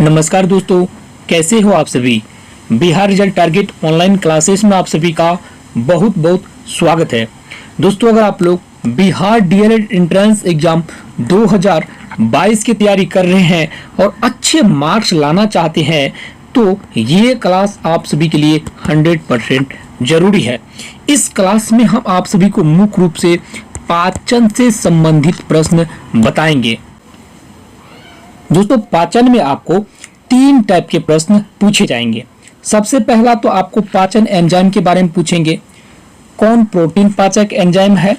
नमस्कार दोस्तों, कैसे हो आप सभी। Bihar result target online classes में आप सभी का बहुत बहुत स्वागत है। दोस्तों, अगर आप लोग बिहार डीएलएड एंट्रेंस एग्जाम 2022 की तैयारी कर रहे हैं और अच्छे मार्क्स लाना चाहते हैं तो ये क्लास आप सभी के लिए 100% जरूरी है। इस क्लास में हम आप सभी को मुख्य रूप से पाचन से संबंधित प्रश्न बताएंगे। दोस्तों, पाचन में आपको 3 टाइप के प्रश्न पूछे जाएंगे। सबसे पहला तो आपको पाचन एंजाइम के बारे में पूछेंगे। कौन प्रोटीन पाचक एंजाइम है,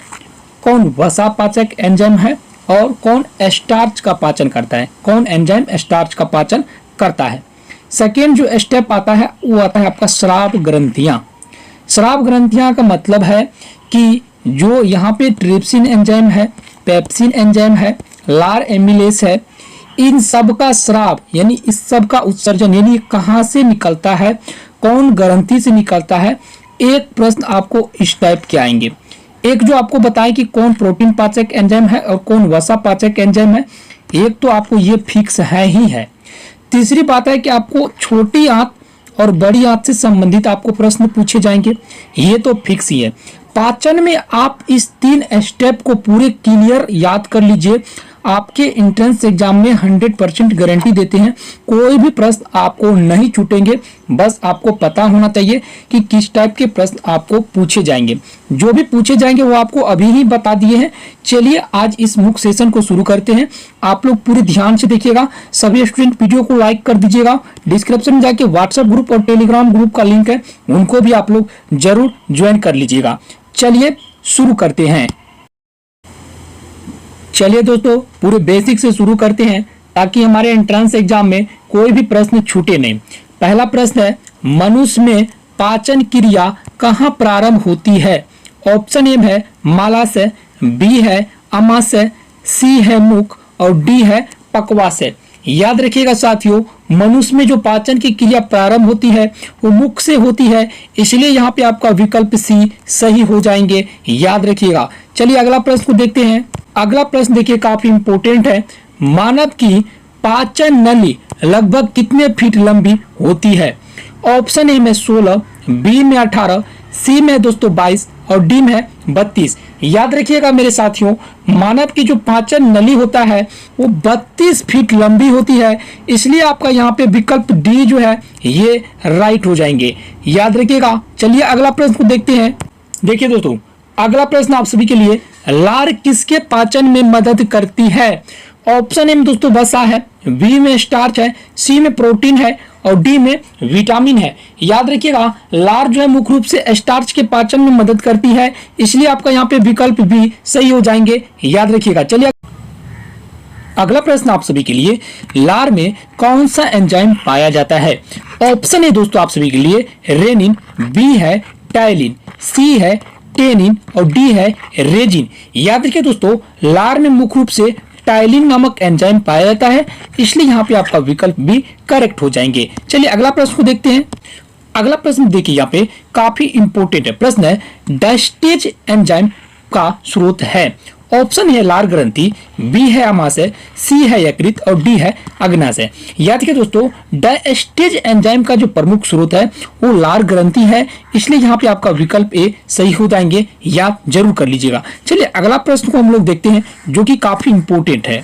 कौन वसा पाचक एंजाइम है और कौन स्टार्च का पाचन करता है, कौन एंजाइम स्टार्च का पाचन करता है। सेकेंड जो स्टेप आता है वो आता है आपका स्राव ग्रंथियां। स्राव ग्रंथियां का मतलब है कि जो यहाँ पे ट्रिप्सिन एंजाइम है, पेप्सिन एंजाइम है, लार एमिलेस है, इन सब का स्राव यानी इस सब का उत्सर्जन यानी कहाँ से निकलता है, कौन ग्रंथि से निकलता है। एक प्रश्न आपको इस टाइप के आएंगे। एक जो आपको बताएं कि कौन प्रोटीन पाचक एंजाइम है और कौन वसा पाचक एंजाइम है, एक तो आपको ये फिक्स है ही है। तीसरी बात है कि आपको छोटी आंत और बड़ी आंत से संबंधित आपको प्रश्न पूछे जाएंगे, ये तो फिक्स ही है। पाचन में आप इस 3 स्टेप को पूरे क्लियर याद कर लीजिए। आपके एंट्रेंस एग्जाम में 100% गारंटी देते हैं, कोई भी प्रश्न आपको नहीं छूटेंगे। बस आपको पता होना चाहिए कि किस टाइप के प्रश्न आपको पूछे जाएंगे। जो भी पूछे जाएंगे वो आपको अभी ही बता दिए हैं। चलिए आज इस मुख्य सेशन को शुरू करते हैं। आप लोग पूरे ध्यान से देखिएगा। सभी स्टूडेंट वीडियो को लाइक कर दीजिएगा। डिस्क्रिप्शन में जाके व्हाट्सएप ग्रुप और टेलीग्राम ग्रुप का लिंक है, उनको भी आप लोग जरूर ज्वाइन कर लीजिएगा। चलिए शुरू करते हैं। चलिए दोस्तों, पूरे बेसिक से शुरू करते हैं ताकि हमारे एंट्रेंस एग्जाम में कोई भी प्रश्न छूटे नहीं। पहला प्रश्न है, मनुष्य में पाचन क्रिया कहाँ प्रारंभ होती है। ऑप्शन ए है मलाशय, बी है आमाशय, सी है मुख और डी है पक्वाशय। याद रखिएगा साथियों, मनुष्य में जो पाचन की क्रिया प्रारंभ होती है वो मुख से होती है, इसलिए यहाँ पे आपका विकल्प सी सही हो जाएंगे। याद रखिएगा। चलिए अगला प्रश्न को देखते हैं। अगला प्रश्न देखिए, काफी इंपोर्टेंट है। मानव की पाचन नली लगभग कितने फीट लंबी होती है। ऑप्शन ए में 16, बी में 18, सी में दोस्तों 22 और डी में 32। याद रखिएगा मेरे साथियों, मानव की जो पाचन नली होता है वो 32 फीट लंबी होती है, इसलिए आपका यहाँ पे विकल्प डी जो है ये राइट हो जाएंगे। याद रखिएगा। चलिए अगला प्रश्न को देखते हैं। देखिए दोस्तों, अगला प्रश्न आप सभी के लिए, लार किसके पाचन में मदद करती है। ऑप्शन ए में दोस्तों वसा है, बी में स्टार्च है, सी में प्रोटीन है और डी में विटामिन है। याद रखिएगा, लार जो है मुख्य रूप से स्टार्च के पाचन में मदद करती है, इसलिए आपका यहाँ पे विकल्प भी सही हो जाएंगे। याद रखिएगा। चलिए अगला प्रश्न आप सभी के लिए, लार में कौन सा एंजाइम पाया जाता है। ऑप्शन ए दोस्तों आप सभी के लिए रेनिन, बी है टाइलिन, सी है टेनिन और डी है रेजिन। याद रखिए दोस्तों, लार में मुख्य रूप से टाइलिन नामक एंजाइम पाया जाता है, इसलिए यहाँ पे आपका विकल्प भी करेक्ट हो जाएंगे। चलिए अगला प्रश्न को देखते हैं। अगला प्रश्न देखिए, यहाँ पे काफी इंपोर्टेंट है। प्रश्न है, डायस्टेज एंजाइम का स्रोत है। ऑप्शन है लार ग्रंथि, बी है आमाशय, सी है यकृत और डी है अग्नाशय। याद रखिए दोस्तों, डायस्टेज एंजाइम का जो प्रमुख स्रोत है वो लार ग्रंथि है, इसलिए यहाँ पे आपका विकल्प ए सही हो जाएंगे। याद जरूर कर लीजिएगा। चलिए अगला प्रश्न को हम लोग देखते हैं जो कि काफी इंपोर्टेंट है।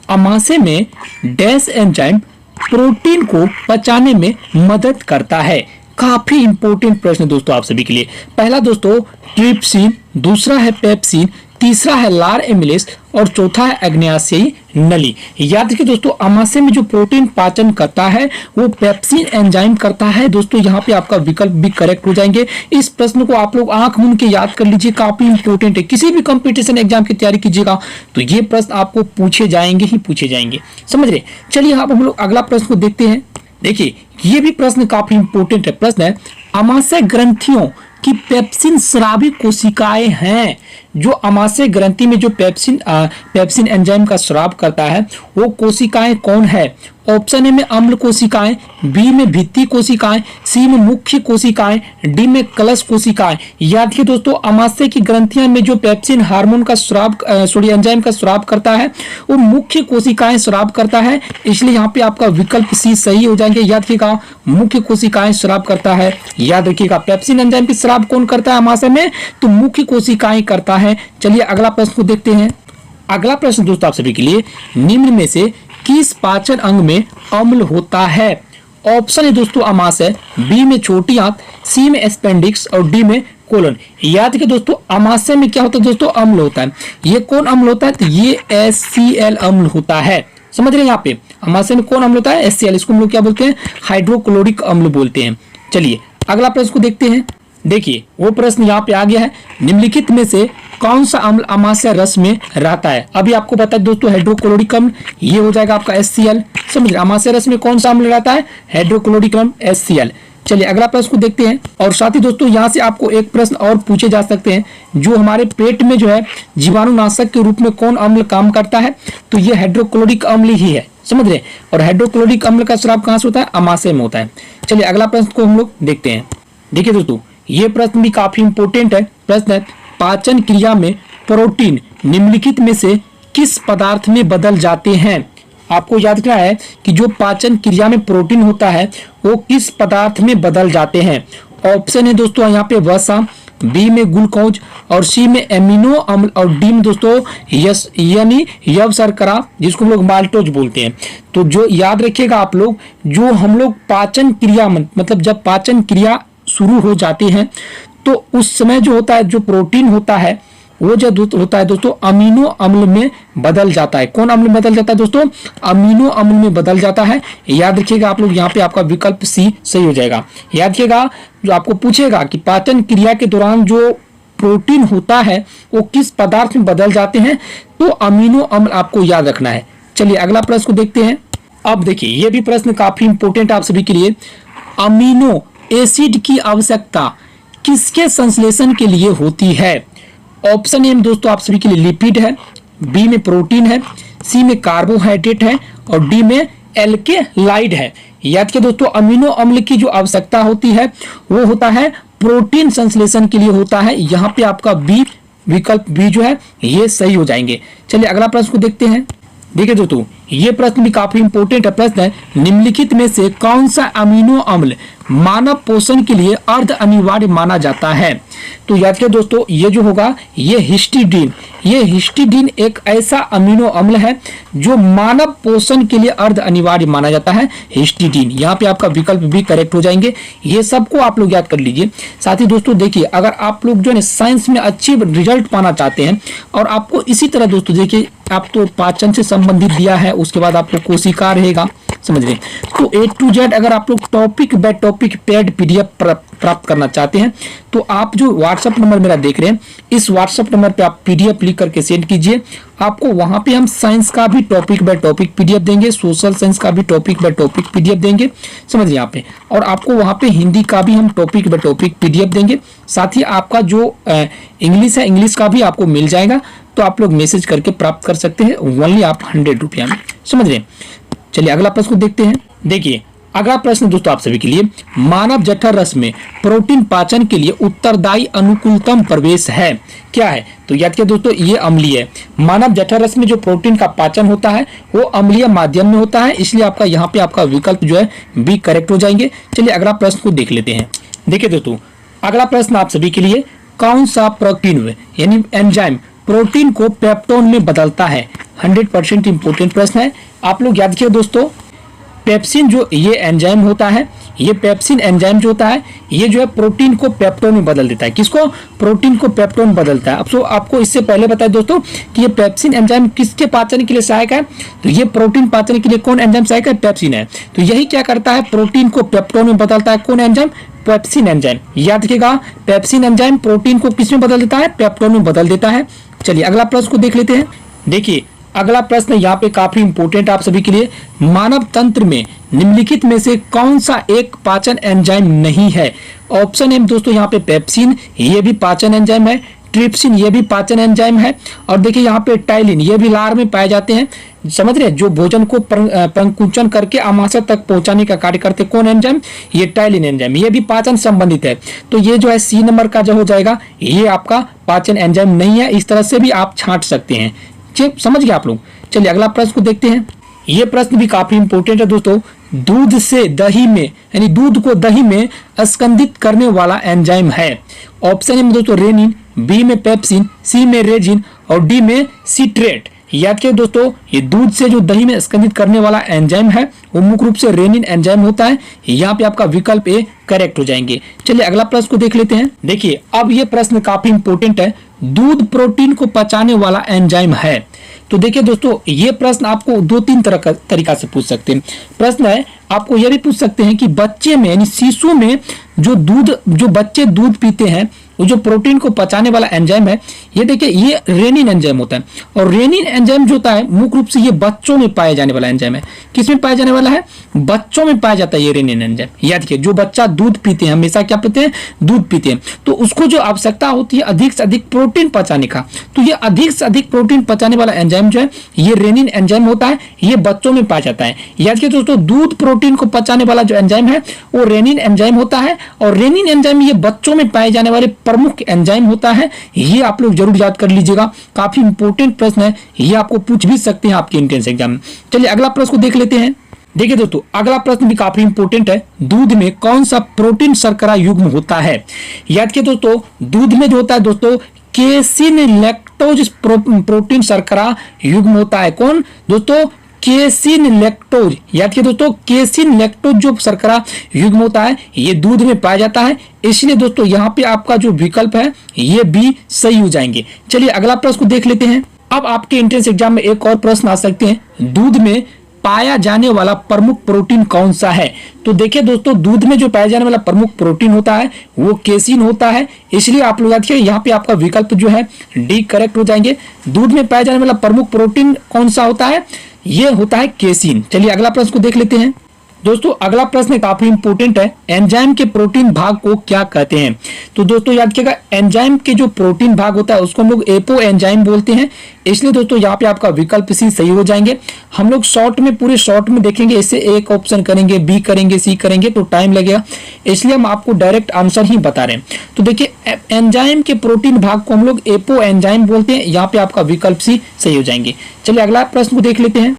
आमाशय में डैश एंजाइम प्रोटीन को पचाने में मदद करता है। काफी इंपोर्टेंट प्रश्न दोस्तों आप सभी के लिए। पहला दोस्तों ट्रिप्सिन, दूसरा है पेप्सिन, तीसरा है लार एमिलेस और चौथा है अग्न्याशयी नली। याद रखिए दोस्तों, आमाशय में जो प्रोटीन पाचन करता है वो पेप्सिन एंजाइम करता है। दोस्तों यहाँ पे आपका विकल्प भी करेक्ट हो जाएंगे। इस प्रश्न को आप लोग आंख मूंद के याद कर लीजिए, काफी इंपोर्टेंट है। किसी भी कंपटीशन एग्जाम की तैयारी कीजिएगा तो ये प्रश्न आपको पूछे जाएंगे ही पूछे जाएंगे, समझ रहे। चलिए अब हम लोग अगला प्रश्न को देखते हैं। देखिए ये भी प्रश्न काफी इंपोर्टेंट है। प्रश्न है, आमाशय ग्रंथियों की पेप्सिन स्रावी कोशिकाएं हैं जो आमाशय ग्रंथि में जो पेप्सिन एंजाइम का स्राव करता है वो कोशिकाएं कौन है? ऑप्शन ए में अम्ल कोशिकाएं, बी में भित्ति कोशिकाएं, सी में मुख्य कोशिकाएं, डी में कलश कोशिकाएं। याद रखिए दोस्तों, आमाशय की ग्रंथियां में जो पेप्सिन हार्मोन का स्राव एंजाइम का स्राव करता है वो मुख्य कोशिकाएं स्राव करता है, इसलिए यहाँ पे आपका विकल्प सी सही हो जाएंगे। याद रखिएगा, मुख्य कोशिकाएं स्राव करता है। याद रखिएगा, पेप्सिन एंजाइम की स्राव कौन करता है आमाशय में? तो मुख्य कोशिकाएं करता है। चलिए अगला प्रश्न को देखते हैं। अगला प्रश्न दोस्तों आप सभी के लिए, निम्न में से किस पाचन अंग में अम्ल होता है? ऑप्शन है दोस्तों आमाशय, बी में छोटी आंत, सी में एपेंडिक्स और डी में कोलन। याद रखिए दोस्तों, आमाशय में क्या होता है दोस्तों? अम्ल होता है। ये कौन अम्ल होता है? तो ये HCl अम्ल होता है। समझ रहे हैं यहाँ पे, आमाशय में कौन अम्ल होता है? HCl। इसको हम लोग क्या बोलते हैं? हाइड्रोक्लोरिक अम्ल बोलते हैं। चलिए अगला प्रश्न को देखते हैं। देखिए वो प्रश्न यहाँ पे आ गया है, निम्नलिखित में से कौन सा अम्ल आमाशय रस में रहता है? अभी आपको पता है दोस्तों हाइड्रोक्लोरिक अम्ल, ये हो जाएगा आपका HCl। समझ रहे, आमाशय रस में कौन सा अम्ल रहता है? हाइड्रोक्लोरिक अम्ल HCl। चलिए अगला प्रश्न को देखते हैं। और साथ ही दोस्तों यहाँ से आपको एक प्रश्न और पूछे जा सकते हैं, जो हमारे पेट में जो है जीवाणुनाशक के रूप में कौन अम्ल काम करता है? तो ये हाइड्रोक्लोरिक अम्ल ही है। समझ रहे, और हाइड्रोक्लोरिक अम्ल का स्राव कहाँ से होता है? आमाशय में होता है। चलिए अगला प्रश्न को हम लोग देखते हैं। देखिए दोस्तों, ये प्रश्न भी काफी इंपोर्टेंट है। प्रश्न है, पाचन क्रिया में प्रोटीन निम्नलिखित में से किस पदार्थ में बदल जाते हैं? आपको याद रखना है कि जो पाचन क्रिया में प्रोटीन होता है वो किस पदार्थ में बदल जाते हैं। ऑप्शन है दोस्तों यहाँ पे वसा, बी में ग्लूकोज और सी में एमिनो अम्ल और डी में दोस्तों यानी यव शर्करा, जिसको हम लोग माल्टोज बोलते हैं। तो जो याद रखिएगा आप लोग, जो हम लोग पाचन क्रिया मतलब जब पाचन क्रिया शुरू हो जाती है तो उस समय जो होता है, जो प्रोटीन होता है वो जो होता है दोस्तों अमीनो अम्ल में बदल जाता है। कौन अम्ल में बदल जाता है दोस्तों? अमीनो अम्ल में बदल जाता है। याद रखिएगा आप लोग, यहाँ पे आपका विकल्प सी सही हो जाएगा। याद रखिएगा, जो आपको पूछेगा कि पाचन क्रिया के दौरान जो प्रोटीन होता है वो किस पदार्थ में बदल जाते हैं, तो अमीनो अम्ल आपको याद रखना है। चलिए अगला प्रश्न को देखते हैं। अब देखिए ये भी प्रश्न काफी इंपोर्टेंट आप सभी के लिए, अमीनो एसिड की आवश्यकता किसके संश्लेषण के लिए होती है? ऑप्शन ए दोस्तों आप सभी के लिए लिपिड है, बी में प्रोटीन है, सी में कार्बोहाइड्रेट है और डी में एल्केलाइड है। याद किया दोस्तों, अमीनो अम्ल की जो आवश्यकता होती है वो होता है प्रोटीन संश्लेषण के लिए होता है। यहाँ पे आपका बी विकल्प बी जो है ये सही हो जाएंगे। चलिए अगला प्रश्न को देखते हैं। देखिए दोस्तों, ये प्रश्न भी काफी इंपोर्टेंट प्रश्न है, निम्नलिखित में से कौन सा अमीनो अम्ल मानव पोषण के लिए अर्ध अनिवार्य माना जाता है? तो याद किया दोस्तों, ये जो होगा ये हिस्टिडीन। ये हिस्टिडीन एक ऐसा अमीनो अम्ल है जो मानव पोषण के लिए अर्ध अनिवार्य माना जाता है, हिस्टिडीन। यहाँ पे आपका विकल्प भी करेक्ट हो जाएंगे। ये सबको आप लोग याद कर लीजिए। साथ ही दोस्तों देखिए, अगर आप लोग जो है साइंस में अच्छी रिजल्ट पाना चाहते हैं और आपको इसी तरह दोस्तों देखिए, आप तो पाचन से संबंधित दिया है, उसके बाद आपको कोशिका रहेगा, समझ रहे। तो A to Z अगर आप लोग topic by topic paid PDF प्राप्त करना चाहते हैं तो आप जो व्हाट्सएप नंबर मेरा देख रहे हैं, इस व्हाट्सएप नंबर पे आप PDF लिख करके सेंड कीजिए। आपको वहां पे हम साइंस का भी टॉपिक बाय टॉपिक PDF देंगे, सोशल साइंस का भी टॉपिक बाय टॉपिक PDF देंगे, समझिए यहाँ पे। और आपको वहां पे हिंदी का भी हम टॉपिक बाय टॉपिक PDF देंगे। साथ ही आपका जो इंग्लिश है, इंग्लिश का भी आपको मिल जाएगा। तो आप लोग मैसेज करके प्राप्त कर सकते हैं, ओनली आप 100 रुपया में, समझ रहे। चलिए अगला प्रश्न को देखते हैं। देखिए अगला प्रश्न दोस्तों आप सभी के लिए, मानव जठर रस में प्रोटीन पाचन के लिए उत्तरदायी अनुकूलतम प्रवेश है, क्या है? तो याद किया दोस्तों, ये अम्लीय है। मानव जठर रस में जो प्रोटीन का पाचन होता है वो अम्लीय माध्यम में होता है, इसलिए आपका यहाँ पे आपका विकल्प जो है बी करेक्ट हो जाएंगे। चलिए अगला प्रश्न को देख लेते हैं। देखिए दोस्तों, अगला प्रश्न आप सभी के लिए, कौन सा प्रोटीन यानी एंजाइम प्रोटीन को पेप्टोन में बदलता है? 100% इंपोर्टेंट प्रश्न है। आप लोग याद रखिए दोस्तों, पेप्सिन जो ये एंजाइम होता है, ये पेप्सिन एंजाइम जो होता है ये जो है प्रोटीन को पेप्टोन में बदल देता है। किसको? प्रोटीन को पेप्टोन बदलता है। अब तो आपको इससे पहले बताया दोस्तों कि ये पेप्सिन एंजाइम किसके पाचन के लिए सहायक है? तो ये प्रोटीन पाचन के लिए कौन एंजाइम सहायक है? पेप्सिन है। तो यही क्या करता है? प्रोटीन को पेप्टोन में बदलता है। कौन एंजाइम? Pepsin enzyme. याद रखिएगा, पेप्सिन एंजाइम प्रोटीन को किस में बदल देता है? पेप्टोन में बदल देता है। चलिए अगला प्रश्न को देख लेते हैं। देखिए अगला प्रश्न यहाँ पे काफी इंपोर्टेंट आप सभी के लिए, मानव तंत्र में निम्नलिखित में से कौन सा एक पाचन एंजाइम नहीं है? ऑप्शन है दोस्तों यहाँ पे पेप्सिन, ये भी पाचन एंजाइम है, ट्रिप्सिन ये भी पाचन एंजाइम है। और देखिए यहाँ पे टाइलिन ये भी लार में पाए जाते हैं। समझ रहे हैं, जो भोजन को संकुचन करके आमाशय तक पहुंचाने का कार्य करते कौन एंजाइम, ये टाइलिन एंजाइम, ये भी पाचन संबंधित है। तो ये जो है सी नंबर का जो हो जाएगा ये आपका पाचन एंजाइम नहीं है। इस तरह से भी आप छांट सकते हैं। ठीक, समझ गए आप लोग। चलिए अगला प्रश्न को देखते हैं। ये प्रश्न भी काफी इंपॉर्टेंट है दोस्तों। दूध से दही में यानी दूध को दही में स्कंदित करने वाला एंजाइम है। ऑप्शन ए में दोस्तों रेनिन, बी में पेप्सिन, सी में रेजिन और डी में सिट्रेट। याद करिए दोस्तों, ये दूध से जो दही में स्कंदित करने वाला एंजाइम है वो मुख्य रूप से रेनिन एंजाइम होता है। यहाँ पे आपका विकल्प ए करेक्ट हो जाएंगे। चलिए अगला प्रश्न को देख लेते हैं। देखिए अब ये प्रश्न काफी इंपॉर्टेंट है। दूध प्रोटीन को पचाने वाला एंजाइम है। तो देखिए दोस्तों, ये प्रश्न आपको 2-3 तरह का तरीका से पूछ सकते हैं। प्रश्न है, आपको यह भी पूछ सकते हैं कि बच्चे में यानी शिशु में जो बच्चे दूध पीते हैं वो जो प्रोटीन को पचाने वाला एंजाइम है, ये देखिए ये रेनिन एंजाइम होता है। और रेनिन एंजाइम जो होता है मुख्य रूप से ये बच्चों में पाया जाने वाला एंजाइम है। किसमें पाया जाने वाला है, बच्चों में पाया जाता है ये रेनिन एंजाइम। याद रखिए, जो बच्चा दूध पीते हैं, हमेशा क्या पीते हैं, दूध पीते हैं, तो उसको जो आवश्यकता होती है अधिक से अधिक प्रोटीन पचाने का, तो ये अधिक से अधिक प्रोटीन पचाने वाला एंजाइम जो है ये रेनिन एंजाइम होता है। ये बच्चों में पाया जाता है। याद रखिए दोस्तों, दूध प्रोटीन को पचाने वाला जो एंजाइम है वो रेनिन एंजाइम होता है। और रेनिन एंजाइम ये बच्चों में पाए जाने वाले प्रमुख एंजाइम होता है। ये आप लोग जरूर याद कर लीजिएगा, काफी इंपॉर्टेंट प्रश्न है, ये आपको पूछ भी सकते हैं आपके एंट्रेंस एग्जाम में। चलिए अगला प्रश्न को देख लेते हैं। देखिए दोस्तों, अगला प्रश्न भी काफी इंपॉर्टेंट है। दूध में कौन सा प्रोटीन शर्करा युग्म होता है। याद किए दोस्तों, दूध में जो होता है दोस्तों केसिन लैक्टोज प्रोटीन शर्करा युग्म होता है। कौन दोस्तों, केसिन लैक्टोज। याद किए दोस्तों, केसिन लैक्टोज जो शर्करा युग्म होता है ये दूध में पाया जाता है। इसलिए दोस्तों यहाँ पे आपका जो विकल्प है ये भी सही हो जाएंगे। चलिए अगला प्रश्न को देख लेते हैं। अब आपके एंट्रेंस एग्जाम में एक और प्रश्न आ सकते हैं, दूध में पाया जाने वाला प्रमुख प्रोटीन कौन सा है। तो देखिए दोस्तों, दूध में जो पाया जाने वाला प्रमुख प्रोटीन होता है वो केसिन होता है। इसलिए आप लोग याद रखिए, यहाँ पे आपका विकल्प जो है डी करेक्ट हो जाएंगे। दूध में पाया जाने वाला प्रमुख प्रोटीन कौन सा होता है, ये होता है केसिन। चलिए अगला प्रश्न को देख लेते हैं। दोस्तों अगला प्रश्न काफी इंपॉर्टेंट है, एंजाइम के प्रोटीन भाग को क्या कहते हैं। तो दोस्तों याद रखिएगा, एंजाइम के जो प्रोटीन भाग होता है उसको हम लोग एपो एंजाइम बोलते हैं। इसलिए दोस्तों यहाँ पे आपका विकल्प सी सही हो जाएंगे। हम लोग शॉर्ट में पूरे शॉर्ट में देखेंगे, इससे एक ऑप्शन करेंगे, बी करेंगे, सी करेंगे तो टाइम लगेगा, इसलिए हम आपको डायरेक्ट आंसर ही बता रहे हैं। तो देखिए एंजाइम के प्रोटीन भाग को हम लोग एपो एंजाइम बोलते हैं। यहाँ पे आपका विकल्प सी सही हो जाएंगे। चलिए अगला प्रश्न को देख लेते हैं।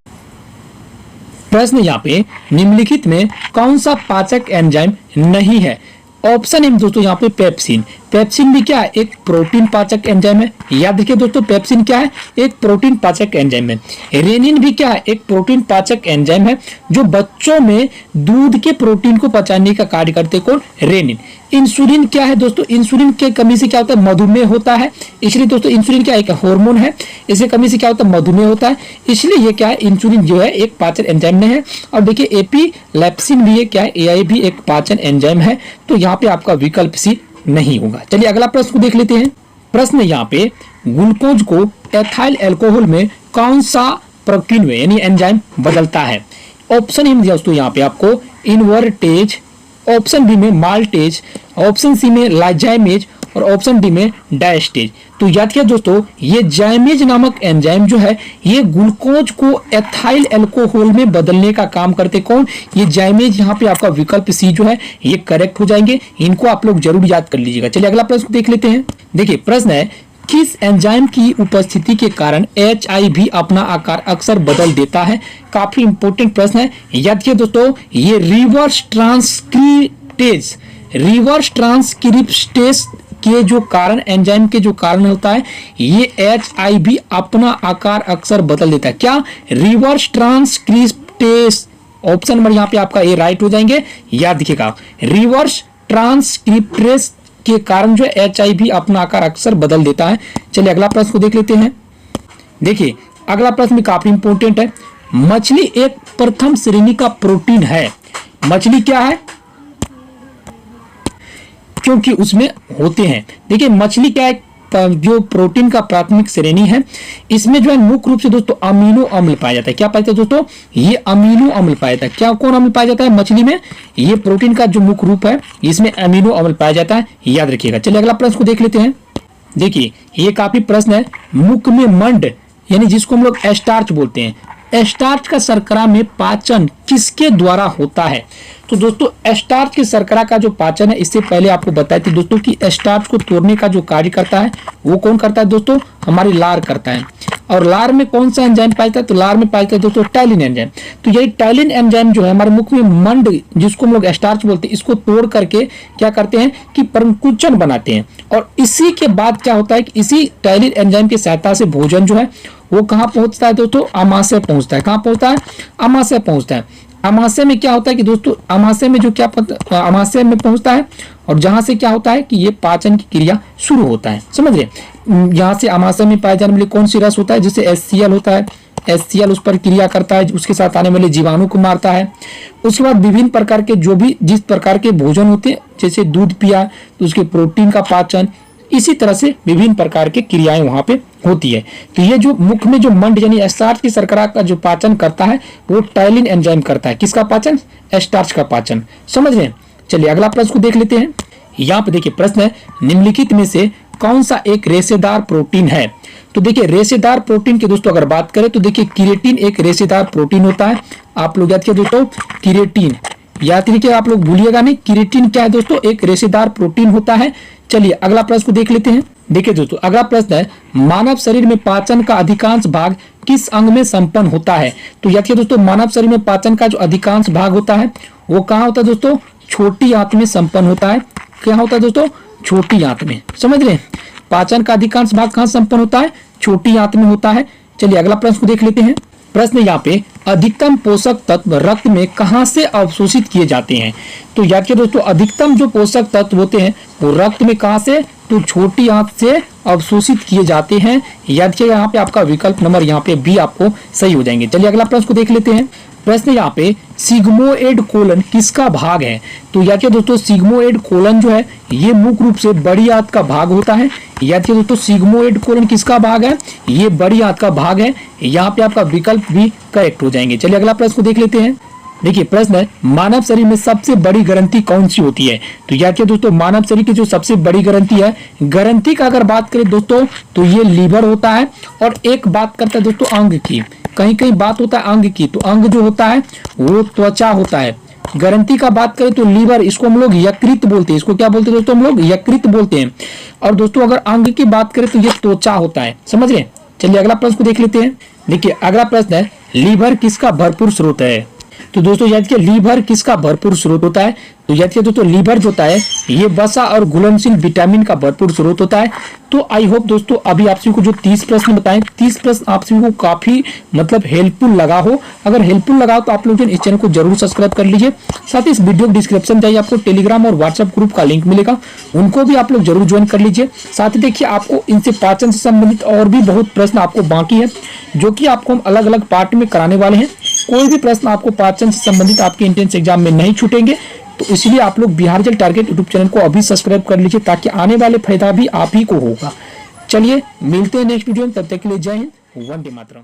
प्रश्न यहाँ पे निम्नलिखित में कौन सा पाचक एंजाइम नहीं है। ऑप्शन है दोस्तों यहाँ पे पेप्सिन। पेप्सिन भी क्या है, एक प्रोटीन पाचक एंजाइम है। याद रखिए दोस्तों, पेप्सिन क्या है, एक प्रोटीन पाचक एंजाइम है। रेनिन भी क्या है, एक प्रोटीन पाचक एंजाइम है जो बच्चों में दूध के प्रोटीन को पचाने का कार्य करते कौन, रेनिन। इंसुलिन क्या है दोस्तों, इंसुलिन के कमी से क्या होता है, मधुमेह होता है। इसलिए दोस्तों इंसुलिन क्या एक हार्मोन है, इसके कमी से क्या होता है, मधुमेह होता है। इसलिए ये क्या है, इंसुलिन जो है एक पाचन एंजाइम में है। और देखिए एपीलेप्सिन भी क्या है, एआई भी एक पाचन एंजाइम है। तो यहाँ पे आपका विकल्प सी नहीं होगा। चलिए अगला प्रश्न को देख लेते हैं। प्रश्न यहाँ पे ग्लूकोज को एथाइल अल्कोहल में कौन सा प्रोटीन में यानी एंजाइम बदलता है। ऑप्शन ही दोस्तों यहाँ पे आपको इनवर्टेज, ऑप्शन बी में माल्टेज, ऑप्शन सी में लाइजाइमेज और ऑप्शन डी में डायस्टेज। तो याद किया दोस्तों, ये जाइमेज नामक एंजाइम जो है ये ग्लूकोज को एथाइल अल्कोहल में बदलने का काम करते कौन, ये जाइमेज। यहाँ पे आपका विकल्प सी जो है ये करेक्ट हो जाएंगे। इनको आप लोग जरूर याद कर लीजिएगा। चलिए अगला प्रश्न देख लेते हैं। देखिए प्रश्न है, किस एंजाइम की उपस्थिति के कारण HIV अपना आकार अक्सर बदल देता है। काफी इंपॉर्टेंट प्रश्न है। याद किया दोस्तों, ये रिवर्स ट्रांसक्रिप्टेज के जो कारण एंजाइम के जो कारण होता है ये HIV अपना आकार अक्सर बदल देता है। क्या, रिवर्स ट्रांसक्रिप्टेज। ऑप्शन नंबर यहाँ पे आपका ए राइट हो जाएंगे। याद रखिएगा, रिवर्स ट्रांसक्रिप्टेज के कारण जो HIV अपना आकार अक्सर बदल देता है। चलिए अगला प्रश्न को देख लेते हैं। देखिए अगला प्रश्न भी काफी इंपॉर्टेंट है। मछली एक प्रथम श्रेणी का प्रोटीन है। मछली क्या है, क्योंकि उसमें होते हैं। देखिए मछली क्या है, जो प्रोटीन का प्राथमिक श्रेणी है। इसमें जो है मुख्य रूप से दोस्तों अमीनो अम्ल पाया जाता है। क्या पाया जाता है दोस्तों, ये अमीनो अम्ल पाया जाता है। क्या कौन अम्ल पाया जाता है मछली में, ये प्रोटीन का जो मुख्य रूप है इसमें अमीनो अम्ल पाया जाता है। याद रखिएगा। चलिए अगला प्रश्न को देख लेते हैं। देखिए ये काफी प्रश्न है, मुख में मंड यानी जिसको हम लोग स्टार्च बोलते हैं, स्टार्च का शर्करा में पाचन किसके द्वारा होता है? तो दोस्तों स्टार्च की शर्करा का जो पाचन है, इससे पहले आपको बताया था दोस्तों कि स्टार्च को तोड़ने का जो कार्य करता है वो कौन करता है दोस्तों? हमारी लार करता है। और लार में कौन सा एंजाइम पाया जाता है? तो लार में पाया जाता है दोस्तों टैलिन एंजाइम। तो यही टैलिन एंजाइम जो है हमारे मुख में मंड जिसको हम लोग स्टार्च बोलते हैं, इसको तोड़ करके क्या करते हैं कि परकुंचन बनाते हैं। और इसी के बाद क्या होता है कि इसी टैलिन एंजाइम की सहायता से भोजन जो है वो कहाँ पहुंचता है दोस्तों? आमाशय पहुंचता है। कहाँ पहुंचता है? आमाशय पहुंचता है। आमाशय में क्या होता है कि दोस्तों आमाशय में जो क्या आमाशय में पहुंचता है और जहां से क्या होता है कि ये पाचन की क्रिया शुरू होता है। समझ रहे? यहाँ से आमाशय में पाए जाने वाले कौन सी रस होता है? जैसे HCl होता है, HCl उस पर क्रिया करता है, उसके साथ आने वाले जीवाणु को मारता है। उसके बाद विभिन्न प्रकार के जो भी जिस प्रकार के भोजन होते हैं, जैसे दूध पिया तो उसके प्रोटीन का पाचन, इसी तरह से विभिन्न प्रकार की क्रियाएं वहां पे होती है। तो ये जो मुख में जो मंड यानी स्टार्च की शर्करा का जो पाचन करता है वो टैलिन एंजाइम करता है। किसका पाचन? स्टार्च का पाचन। समझ रहे हैं? चलिए अगला प्रश्न को देख लेते हैं। यहाँ पे देखिए प्रश्न है, निम्नलिखित में से कौन सा एक रेशेदार प्रोटीन है? तो देखिए रेशेदार प्रोटीन की दोस्तों अगर बात करें तो देखिए केराटिन एक रेशेदार प्रोटीन होता है। आप लोग याद किया दोस्तों, केराटिन याद रखिए, आप लोग भूलिएगा नहीं। केराटिन क्या है दोस्तों? एक रेशेदार प्रोटीन होता है। चलिए अगला प्रश्न को देख लेते हैं। देखिए दोस्तों अगला प्रश्न है, मानव शरीर में पाचन का अधिकांश भाग किस अंग में संपन्न होता है? तो याद दोस्तों मानव शरीर में पाचन का जो अधिकांश भाग होता है वो कहाँ होता है दोस्तों? छोटी आंत में संपन्न होता है। क्या होता है दोस्तों? छोटी आंत में। समझ रहे? पाचन का अधिकांश भाग कहाँ संपन्न होता है? छोटी आंत में होता है। चलिए अगला प्रश्न को देख लेते हैं। प्रश्न यहाँ पे, अधिकतम पोषक तत्व रक्त में कहां से अवशोषित किए जाते हैं? तो याद रखिए दोस्तों अधिकतम जो पोषक तत्व होते हैं वो रक्त में कहां से? तो छोटी आंत से अवशोषित किए जाते हैं। याद रखिए यहाँ पे आपका विकल्प नंबर यहाँ पे बी आपको सही हो जाएंगे। चलिए अगला प्रश्न को देख लेते हैं। प्रश्न यहाँ पे, सिग्मोइड कोलन किसका भाग है? तो याद रखिए दोस्तों सिग्मोइड कोलन जो है ये मुख्य रूप से बड़ी आंत का भाग होता है। याद रखिए दोस्तों सिग्मोइड कोलन किसका भाग है? ये बड़ी आंत का भाग है। यहाँ पे आपका विकल्प भी करेक्ट हो जाएंगे। चलिए अगला प्रश्न को देख लेते हैं। देखिए प्रश्न है, मानव शरीर में सबसे बड़ी ग्रंथि कौन सी होती है? तो याद रखिए दोस्तों मानव शरीर की जो सबसे बड़ी ग्रंथि है, ग्रंथि का अगर बात करें दोस्तों तो ये लीवर होता है। और एक बात करता है दोस्तों अंग की, कहीं कहीं बात होता है अंग की, तो अंग जो होता है वो त्वचा होता है। ग्रंथि का बात करें तो लीवर, इसको हम लोग यकृत बोलते हैं। इसको क्या बोलते हैं दोस्तों? हम लोग यकृत बोलते हैं। और दोस्तों अगर अंग की बात करें तो ये त्वचा होता है। समझ रहे? चलिए अगला प्रश्न को देख लेते हैं। देखिए अगला प्रश्न है, लीवर किसका भरपूर स्रोत है? तो दोस्तों याद किया लीवर किसका भरपूर स्रोत होता है? तो याद किया दोस्तों लीवर जो होता है ये वसा और घुलनशील विटामिन का भरपूर स्रोत होता है। तो आई होप दोस्तों अभी आप सभी को जो 30 प्रश्न बताएं, 30 प्रश्न आप सभी को काफी मतलब हेल्पफुल लगा हो। अगर हेल्पफुल लगा तो आप लोग इस चैनल को जरूर सब्सक्राइब कर लीजिए। साथ ही इस वीडियो के डिस्क्रिप्शन जाइए, आपको टेलीग्राम और व्हाट्सएप ग्रुप का लिंक मिलेगा, उनको भी आप लोग जरूर ज्वाइन कर लीजिए। साथ ही देखिए आपको इनसे पाचन से संबंधित और भी बहुत प्रश्न आपको बाकी है जो कि आपको हम अलग अलग पार्ट में कराने वाले हैं। कोई भी प्रश्न आपको पाचन से संबंधित आपके एंट्रेंस एग्जाम में नहीं छूटेंगे। तो इसलिए आप लोग बिहार जल टारगेट यूट्यूब चैनल को अभी सब्सक्राइब कर लीजिए ताकि आने वाले फायदा भी आप ही को होगा। चलिए मिलते हैं नेक्स्ट वीडियो में, तब तक के लिए जय हिंद, वंदे मातरम।